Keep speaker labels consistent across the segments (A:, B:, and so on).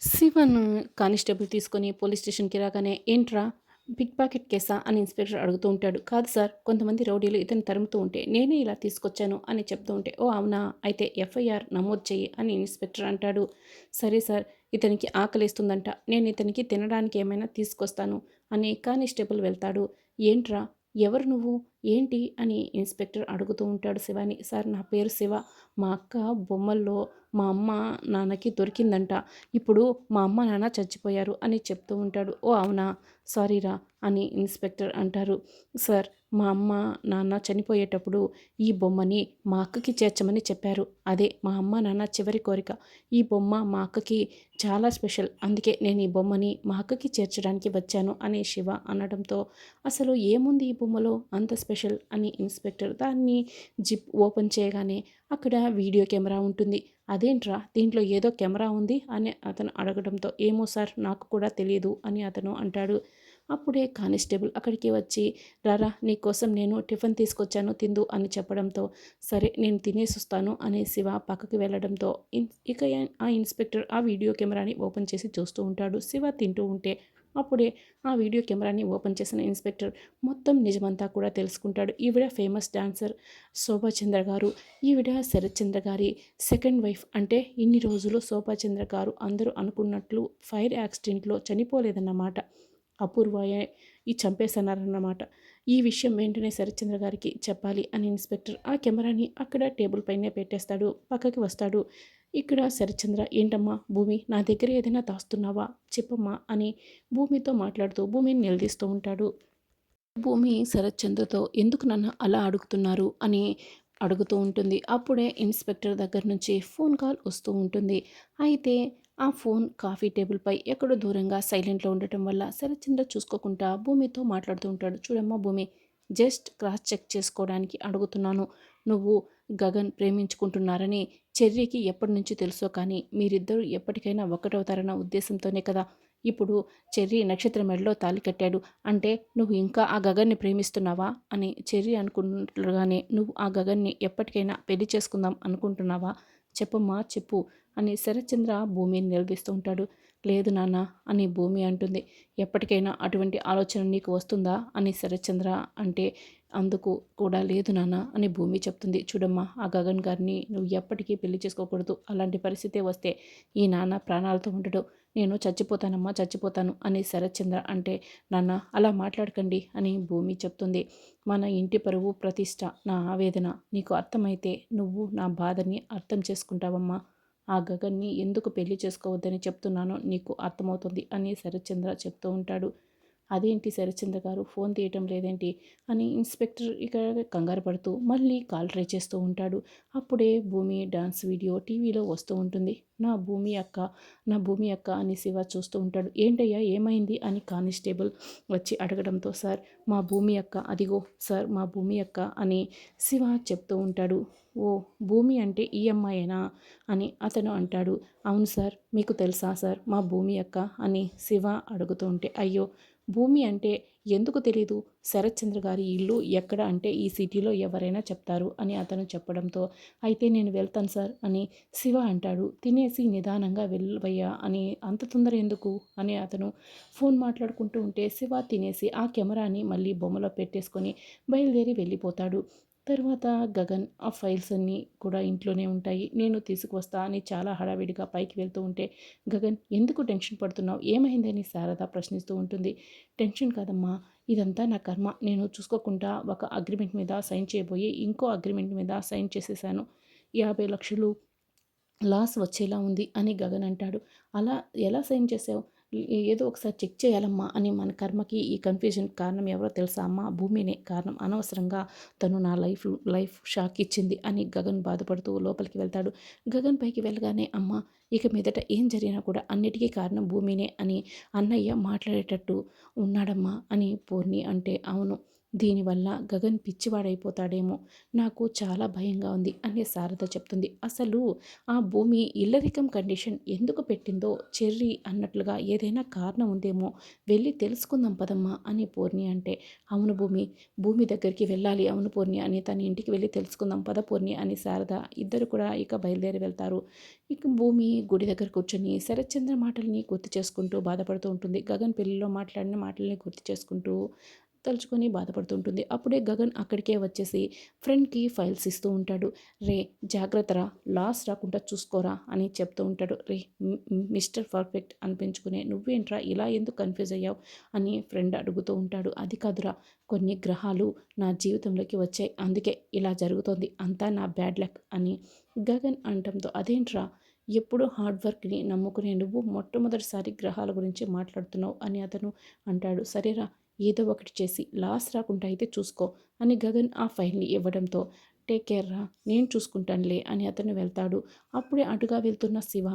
A: శివను constable తీసుకొని police స్టేషన్‌కి రాగానే, "ఏంట్రా పిక్ పాకెట్ కేసా?" అని ఇన్స్‌పెక్టర్ అడుగుతూ ఉంటాడు. "కాదు సార్, కొంతమంది రౌడీలు ఇతన్ని తరుముతూ ఉంటే నేనే ఇలా తీసుకొచ్చాను" అని చెప్తూ ఉంటే, "ఓహ్! అవునా? అయితే ఎఫ్ఐఆర్ నమోదు చెయ్యి" అని ఇన్స్‌పెక్టర్ అంటాడు. "సరే సార్, ఇతనికి ఆకలేస్తుందంట. నేను ఇతనికి తినడానికి ఏమైనా తీసుకొస్తాను" అని కానిస్టేబుల్ వెళ్తాడు. "ఏంట్రా? ఎవరు నువ్వు? ఏంటి?" అని ఇన్స్‌పెక్టర్ అడుగుతూ ఉంటాడు శివాని. "సార్, నా పేరు శివ. మా అక్క బొమ్మల్లో మా అమ్మ, నాన్నకి దొరికిందంట. ఇప్పుడు మా అమ్మ, నాన్న చచ్చిపోయారు" అని చెప్తూ ఉంటాడు. "ఓహ్! అవునా? సారీరా" అని ఇన్స్‌పెక్టర్ అంటారు. "సార్, మా అమ్మ, నాన్న చనిపోయేటప్పుడు ఈ బొమ్మని మా అక్కకి చేర్చమని చెప్పారు. అదే మా అమ్మ, నాన్న చివరి కోరిక. ఈ బొమ్మ మా అక్కకి చాలా స్పెషల్. అందుకే నేను ఈ బొమ్మని మా అక్కకి చేర్చడానికి వచ్చాను" అని శివ అనడంతో, "అసలు ఏముంది ఈ బొమ్మలో అంత స్పెషల్?" అని ఇన్స్‌పెక్టర్ దాన్ని జిప్ ఓపెన్ చేయగానే అక్కడ వీడియో కెమెరా ఉంటుంది. "అదేంట్రా, దీంట్లో ఏదో కెమెరా ఉంది" అని అతను అడగడంతో, "ఏమో సార్, నాకు కూడా తెలీదు" అని అతను అంటాడు. అప్పుడే కానిస్టేబుల్ అక్కడికి వచ్చి, "రారా, నీకోసం నేను టిఫిన్ తీసుకొచ్చాను, తిందు" అని చెప్పడంతో, "సరే, నేను తినేసొస్తాను" అని శివ పక్కకి వెళ్ళడంతో ఇక ఆ ఇన్స్‌పెక్టర్ ఆ వీడియో కెమెరాని ఓపెన్ చేసి చూస్తూ ఉంటాడు. శివ తింటూ ఉంటే అప్పుడే ఆ వీడియో కెమెరాని ఓపెన్ చేసిన ఇన్స్‌పెక్టర్ మొత్తం నిజమంతా కూడా తెలుసుకుంటాడు. ఈవిడ ఫేమస్ డాన్సర్ శోభాచంద్ర గారు. ఈవిడ శరత్ చంద్ర గారి సెకండ్ వైఫ్. అంటే ఇన్ని రోజులు శోభాచంద్ర గారు అందరూ అనుకున్నట్లు ఫైర్ యాక్సిడెంట్‌లో చనిపోలేదన్నమాట. అపూర్వయే చంపేసన్నారన్నమాట. ఈ విషయం వెంటనే శరత్చంద్ర గారికి చెప్పాలి అని ఇన్స్‌పెక్టర్ ఆ కెమెరాని అక్కడ టేబుల్ పైనే పెట్టేస్తాడు. పక్కకి వస్తాడు. ఇక్కడ శరత్చంద్ర, "ఏంటమ్మా భూమి, నా దగ్గర ఏదైనా దాస్తున్నావా? చెప్పమ్మా" అని భూమితో మాట్లాడుతూ భూమిని నిలదీస్తూ ఉంటాడు. భూమి శరత్చంద్రతో, "ఎందుకు నన్ను అలా అడుగుతున్నారు" అని అడుగుతూ ఉంటుంది. అప్పుడే ఇన్స్‌పెక్టర్ దగ్గర నుంచి ఫోన్ కాల్ వస్తూ ఉంటుంది. అయితే ఆ ఫోన్ కాఫీ టేబుల్‌పై ఎక్కడో దూరంగా సైలెంట్‌లో ఉండటం వల్ల శరత్చంద్ర చూసుకోకుండా భూమితో మాట్లాడుతూ ఉంటాడు. "చూడమ్మా భూమి, జస్ట్ క్రాస్ చెక్ చేసుకోవడానికి అడుగుతున్నాను. నువ్వు గగన్ ప్రేమించుకుంటున్నారని చెర్రీకి ఎప్పటినుంచి తెలుసో కానీ మీరిద్దరూ ఎప్పటికైనా ఒక్కటవుతారన్న ఉద్దేశంతోనే కదా ఇప్పుడు చెర్రీ నక్షత్ర మెడలో తాళి కట్టాడు. అంటే నువ్వు ఇంకా ఆ గగన్‌ని ప్రేమిస్తున్నావా" అని చెర్రీ అనుకుంటుండగానే, "నువ్వు ఆ గగన్‌ని ఎప్పటికైనా పెళ్లి చేసుకుందాం అనుకుంటున్నావా? చెప్పమ్మా చెప్పు" అని శరత్చంద్ర భూమిని నిలదీస్తూ ఉంటాడు. "లేదు నాన్న" అని భూమి అంటుంది. "ఎప్పటికైనా అటువంటి ఆలోచన నీకు వస్తుందా" అని శరత్చంద్ర అంటే, అందుకు కూడా "లేదు నాన్న" అని భూమి చెప్తుంది. "చూడమ్మా, ఆ గగన్ గారిని నువ్వు ఎప్పటికీ పెళ్లి చేసుకోకూడదు. అలాంటి పరిస్థితే వస్తే ఈ నాన్న ప్రాణాలతో ఉండడు. నేను చచ్చిపోతానమ్మా, చచ్చిపోతాను" అని శరత్చంద్ర అంటే, "నాన్న, అలా మాట్లాడకండి" అని భూమి చెప్తుంది. "మన ఇంటి పరువు, ప్రతిష్ట, నా ఆవేదన నీకు అర్థమైతే నువ్వు నా బాధని అర్థం చేసుకుంటావమ్మా. ఆ గగన్‌ని ఎందుకు పెళ్లి చేసుకోవద్దని చెప్తున్నానో నీకు అర్థమవుతుంది" అని శరత్చంద్ర చెప్తూ ఉంటాడు. "అదేంటి శరత్చంద్ర గారు, ఫోన్ తీయటం లేదేంటి" అని ఇన్స్‌పెక్టర్ ఇక కంగారు పడుతూ మళ్ళీ కాల్ ట్రై చేస్తూ ఉంటాడు. అప్పుడే భూమి డాన్స్ వీడియో టీవీలో వస్తూ ఉంటుంది. "నా భూమి అక్క, నా భూమి అక్క" అని శివ చూస్తూ ఉంటాడు. "ఏంటయ్యా, ఏమైంది" అని కానిస్టేబుల్ వచ్చి అడగడంతో, "సార్, మా భూమి అక్క, అదిగో సార్ మా భూమి అక్క" అని శివ చెప్తూ ఉంటాడు. "ఓహ్! భూమి అంటే ఈ అమ్మాయేనా" అని అతను అంటాడు. "అవును సార్, మీకు తెలుసా సార్ మా భూమి అక్క" అని శివ అడుగుతూ ఉంటే, "అయ్యో! భూమి అంటే ఎందుకు తెలీదు? శరత్చంద్ర గారి ఇల్లు ఎక్కడ అంటే ఈ సిటీలో ఎవరైనా చెప్తారు" అని అతను చెప్పడంతో, "అయితే నేను వెళ్తాను సార్" అని శివ అంటాడు. "తినేసి నిదానంగా వెళ్ళవయ్యా" అని, "అంత తొందర ఎందుకు" అని అతను ఫోన్ మాట్లాడుకుంటూ ఉంటే, శివ తినేసి ఆ కెమెరాని మళ్ళీ బొమ్మలో పెట్టేసుకొని బయలుదేరి వెళ్ళిపోతాడు. తర్వాత గగన్ ఆ ఫైల్స్ అన్నీ కూడా ఇంట్లోనే ఉంటాయి. "నేను తీసుకువస్తా" అని చాలా హడావిడిగా పైకి వెళ్తూ ఉంటే, "గగన్, ఎందుకు టెన్షన్ పడుతున్నావు? ఏమైందని" శారద ప్రశ్నిస్తూ ఉంటుంది. "టెన్షన్ కాదమ్మా, ఇదంతా నా కర్మ. నేను చూసుకోకుండా ఒక అగ్రిమెంట్ మీద సైన్ చేయబోయి ఇంకో అగ్రిమెంట్ మీద సైన్ చేసేసాను. 50,00,000 లాస్ వచ్చేలా ఉంది" అని గగన్ అంటాడు. "అలా ఎలా సైన్ చేసావు? ఏదో ఒకసారి చెక్ చేయాలమ్మా" అని, "మన కర్మకి ఈ కన్‌ఫ్యూజన్‌కి కారణం ఎవరో తెలుసా అమ్మా? భూమినే కారణం. అనవసరంగా తను నా లైఫ్ షాక్ ఇచ్చింది" అని గగన్ బాధపడుతూ లోపలికి వెళ్తాడు. గగన్ పైకి వెళ్ళగానే, "అమ్మ, ఇక మీదట ఏం జరిగినా కూడా అన్నిటికీ కారణం భూమినే అని అన్నయ్య మాట్లాడేటట్టు ఉన్నాడమ్మా" అని పూర్ణి అంటే, "అవును, దీనివల్ల గగన్ పిచ్చివాడైపోతాడేమో, నాకు చాలా భయంగా ఉంది అని శారద చెప్తుంది. అసలు ఆ భూమి ఇల్లరికం కండిషన్ ఎందుకు పెట్టిందో చెర్రి అన్నట్లుగా ఏదైనా కారణం ఉందేమో, వెళ్ళి తెలుసుకుందాం పదమ్మా అని పూర్ణి అంటే, అవును భూమి, భూమి దగ్గరికి వెళ్ళాలి, అవును పూర్ణి అని తన ఇంటికి వెళ్ళి తెలుసుకుందాం పద పూర్ణి అని శారద ఇద్దరు కూడా ఇక బయలుదేరి వెళ్తారు. ఇక భూమి గుడి దగ్గర కూర్చొని శరత్చంద్ర మాటల్ని గుర్తు చేసుకుంటూ బాధపడుతూ ఉంటుంది. గగన్ పెళ్లిలో మాట్లాడిన మాటల్ని గుర్తు చేసుకుంటూ తలుచుకొని బాధపడుతుంటుంది. అప్పుడే గగన్ అక్కడికే వచ్చేసి ఫ్రెండ్‌కి ఫైల్స్ ఇస్తూ ఉంటాడు. "రే జాగ్రత్తరా, లాస్ రాకుండా చూసుకోరా" అని చెప్తూ ఉంటాడు. "రే మిస్టర్ పర్ఫెక్ట్ అనిపించుకునే నువ్వేంట్రా ఇలా ఎందుకు కన్‌ఫ్యూజ్ అయ్యావు" అని ఫ్రెండ్ అడుగుతూ ఉంటాడు. "అది కాదురా, కొన్ని గ్రహాలు నా జీవితంలోకి వచ్చాయి. అందుకే ఇలా జరుగుతోంది. అంతా నా బ్యాడ్ లక్" అని గగన్ అనటంతో, "అదేంట్రా, ఎప్పుడూ హార్డ్ వర్క్‌ని నమ్ముకునే నువ్వు మొట్టమొదటిసారి గ్రహాల గురించి మాట్లాడుతున్నావు" అని అతను అంటాడు. "సరేరా, ఏదో ఒకటి చేసి లాస్ రాకుండా అయితే చూసుకో" అని గగన్ ఆ ఫైల్‌ని ఇవ్వడంతో, "టేక్ కేర్ రా, నేను చూసుకుంటానులే" అని అతను వెళ్తాడు. అప్పుడే అటుగా వెళ్తున్న శివ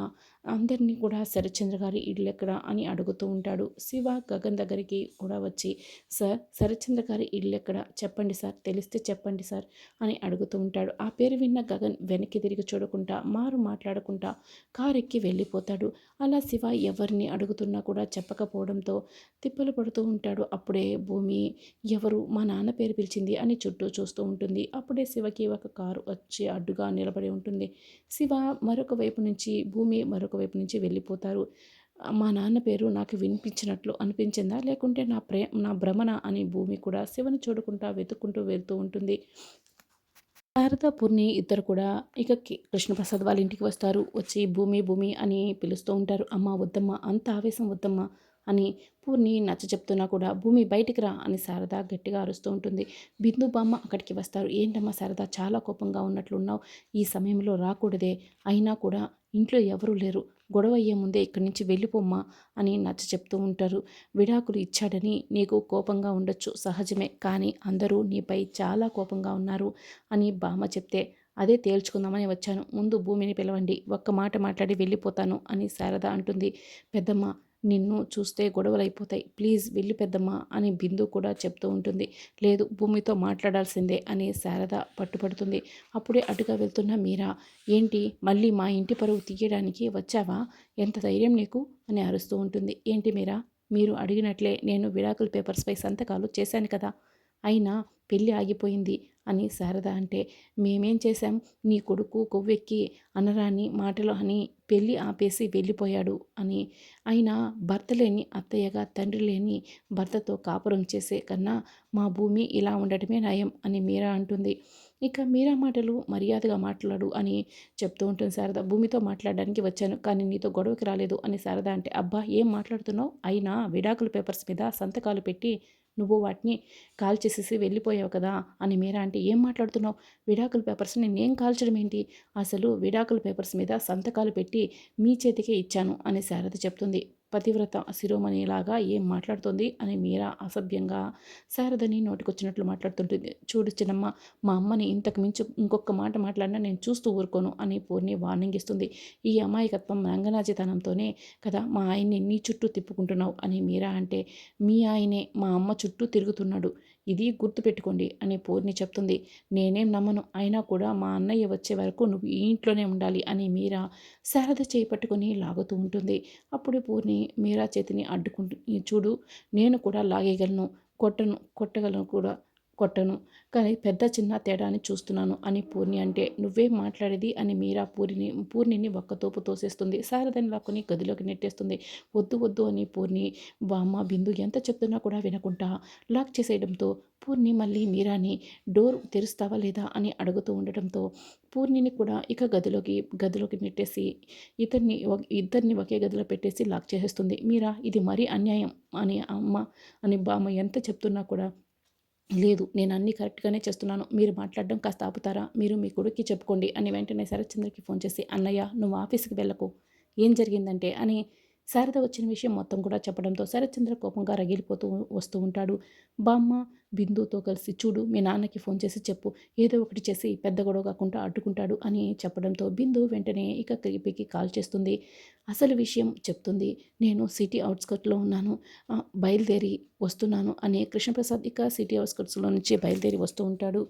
A: అందరినీ కూడా శరత్చంద్ర గారి ఇల్లెక్కడ అని అడుగుతూ ఉంటాడు. శివ గగన్ దగ్గరికి కూడా వచ్చి, "సార్, శరత్చంద్ర గారి ఇల్లెక్కడ చెప్పండి సార్, తెలిస్తే చెప్పండి సార్" అని అడుగుతూ ఉంటాడు. ఆ పేరు విన్న గగన్ వెనక్కి తిరిగి చూడకుండా మారు మాట్లాడకుండా కారెక్కి వెళ్ళిపోతాడు. అలా శివ ఎవరిని అడుగుతున్నా కూడా చెప్పకపోవడంతో తిప్పలు పడుతూ ఉంటాడు. అప్పుడే భూమి ఎవరు మా నాన్న పేరు పిలిచింది అని చుట్టూ చూస్తూ ఉంటుంది. అప్పుడే శివకి ఒక కారు వచ్చి అడ్డుగా నిలబడి ఉంటుంది. శివ మరొక వైపు నుంచి, భూమి మరొక వైపు నుంచి వెళ్ళిపోతారు. మా నాన్న పేరు నాకు వినిపించినట్లు అనిపించిందా, లేకుంటే నా భ్రమణ అని భూమి కూడా శివను చూడకుండా వెతుక్కుంటూ వెళ్తూ ఉంటుంది. శారద, పూర్ణి ఇద్దరు కూడా ఇక కృష్ణప్రసాద్ వాళ్ళ ఇంటికి వస్తారు. వచ్చి భూమి భూమి అని పిలుస్తూ ఉంటారు. "అమ్మ వద్దమ్మా, అంత ఆవేశం వద్దమ్మా" అని పూర్ణి నచ్చ చెప్తున్నా కూడా, "భూమి బయటికి రా" అని శారద గట్టిగా అరుస్తూ ఉంటుంది. బిందు బామ్మ అక్కడికి వస్తారు. "ఏంటమ్మా శారద, చాలా కోపంగా ఉన్నట్లున్నావు, ఈ సమయంలో రాకూడదే, అయినా కూడా ఇంట్లో ఎవరూ లేరు, గొడవ అయ్యే ముందే ఇక్కడి నుంచి వెళ్ళిపోమ్మా" అని నచ్చ చెప్తూ ఉంటారు. "విడాకులు ఇచ్చాడని నీకు కోపంగా ఉండొచ్చు, సహజమే, కానీ అందరూ నీపై చాలా కోపంగా ఉన్నారు" అని బామ్మ చెప్తే, "అదే తేల్చుకుందామని వచ్చాను, ముందు భూమిని పిలవండి, ఒక్క మాట మాట్లాడి వెళ్ళిపోతాను" అని శారద అంటుంది. "పెద్దమ్మ, నిన్ను చూస్తే గొడవలైపోతాయి, ప్లీజ్ వెళ్ళు పెద్దమ్మ" అని బిందు కూడా చెప్తూ ఉంటుంది. "లేదు, భూమితో మాట్లాడాల్సిందే" అని శారద పట్టుపడుతుంది. అప్పుడే అటుగా వెళ్తున్న మీరా, "ఏంటి మళ్ళీ మా ఇంటి పరువు తీయడానికి వచ్చావా, ఎంత ధైర్యం నీకు" అని అరుస్తూ ఉంటుంది. "ఏంటి మీరా, మీరు అడిగినట్లే నేను విడాకుల పేపర్స్పై సంతకాలు చేశాను కదా, అయినా పెళ్ళి ఆగిపోయింది" అని శారద అంటే, "మేమేం చేశాం, నీ కొడుకు కొవ్వెక్కి అనరాని మాటలు అని పెళ్ళి ఆపేసి వెళ్ళిపోయాడు" అని, "అయినా భర్త లేని అత్తయ్యగా తండ్రి లేని భర్తతో కాపురం చేసే కన్నా మా భూమి ఇలా ఉండటమే నయం" అని మీరా అంటుంది. ఇక మీరా మాటలు, "మర్యాదగా మాట్లాడు" అని చెప్తూ ఉంటుంది శారద. "భూమితో మాట్లాడడానికి వచ్చాను, కానీ నీతో గొడవకి రాలేదు" అని శారద అంటే, "అబ్బా ఏం మాట్లాడుతున్నావు, అయినా విడాకుల పేపర్స్ మీద సంతకాలు పెట్టి నువ్వు వాటిని కాల్చేసేసి వెళ్ళిపోయావు కదా" అని మీరా అంటే, "ఏం మాట్లాడుతున్నావు, విడాకుల పేపర్స్ని నేను కాల్చడం ఏంటి, అసలు విడాకుల పేపర్స్ మీద సంతకాలు పెట్టి మీ చేతికే ఇచ్చాను" అని శారద చెప్తుంది. పతివ్రత శిరోమణిలాగా ఏం మాట్లాడుతుంది అని మీరా అసభ్యంగా శారదని నోటికొచ్చినట్లు మాట్లాడుతుంటుంది. "చూడు చిన్నమ్మ, మా అమ్మని ఇంతకు మించి ఇంకొక మాట మాట్లాడినా నేను చూస్తూ ఊరుకోను" అని పూర్ణి వార్నింగ్ ఇస్తుంది. "ఈ అమాయకత్వం రంగనాచితనంతోనే కదా మా ఆయన్ని నీ చుట్టూ తిప్పుకుంటున్నావు" అని మీరా అంటే, "మీ ఆయనే మా అమ్మ చుట్టూ తిరుగుతున్నాడు, ఇది గుర్తుపెట్టుకోండి" అని పూర్ణి చెప్తుంది. "నేనేం నమ్మను, అయినా కూడా మా అన్నయ్య వచ్చే వరకు నువ్వు ఈ ఇంట్లోనే ఉండాలి" అని మీరా శారద చేయి పట్టుకొని లాగుతూ ఉంటుంది. అప్పుడు పూర్ణి మీరా చేతిని అడ్డుకుంటూ, "చూడు, నేను కూడా లాగేయగలను, కొట్టగలను కూడా, కొట్టను, కానీ పెద్ద చిన్న తేడా అని చూస్తున్నాను" అని పూర్ణి అంటే, "నువ్వేం మాట్లాడేది" అని మీరా పూర్ణిని ఒక్కతోపు తోసేస్తుంది. శారదని లాక్కొని గదిలోకి నెట్టేస్తుంది. "వద్దు వద్దు" అని పూర్ణి, బామ్మ, బిందు ఎంత చెప్తున్నా కూడా వినకుండా లాక్ చేసేయడంతో, పూర్ణి మళ్ళీ మీరాని "డోర్ తెరుస్తావా లేదా" అని అడుగుతూ ఉండటంతో, పూర్ణిని కూడా ఇక గదిలోకి నెట్టేసి ఇద్దరిని ఒకే గదిలో పెట్టేసి లాక్ చేసేస్తుంది. మీరా, "ఇది మరీ అన్యాయం" అని బామ్మ ఎంత చెప్తున్నా కూడా, "లేదు, నేను అన్నీ కరెక్ట్‌గానే చేస్తున్నాను, మీరు మాట్లాడడం కాస్త ఆపుతారా, మీరు మీ కొడుక్కి చెప్పుకోండి" అని వెంటనే శరత్చంద్రకి ఫోన్ చేసి, "అన్నయ్య, నువ్వు ఆఫీస్‌కి వెళ్ళకు, ఏం జరిగిందంటే" అని శారద వచ్చిన విషయం మొత్తం కూడా చెప్పడంతో శరత్చంద్ర కోపంగా రగిలిపోతూ వస్తూ ఉంటాడు. బామ్మ బిందుతో కలిసి చూడు మీ నాన్నకి ఫోన్ చేసి చెప్పు, ఏదో ఒకటి చేసి పెద్ద గొడవ కాకుండా అడ్డుకుంటాడు అని చెప్పడంతో బిందు వెంటనే ఇక క్రీపీకి కాల్ చేస్తుంది. అసలు విషయం చెప్తుంది. నేను సిటీ అవుట్స్కర్ట్లో ఉన్నాను, బయలుదేరి వస్తున్నాను అని కృష్ణప్రసాద్ ఇక సిటీ అవుట్స్కర్ట్స్లో నుంచి బయలుదేరి వస్తూ ఉంటాడు.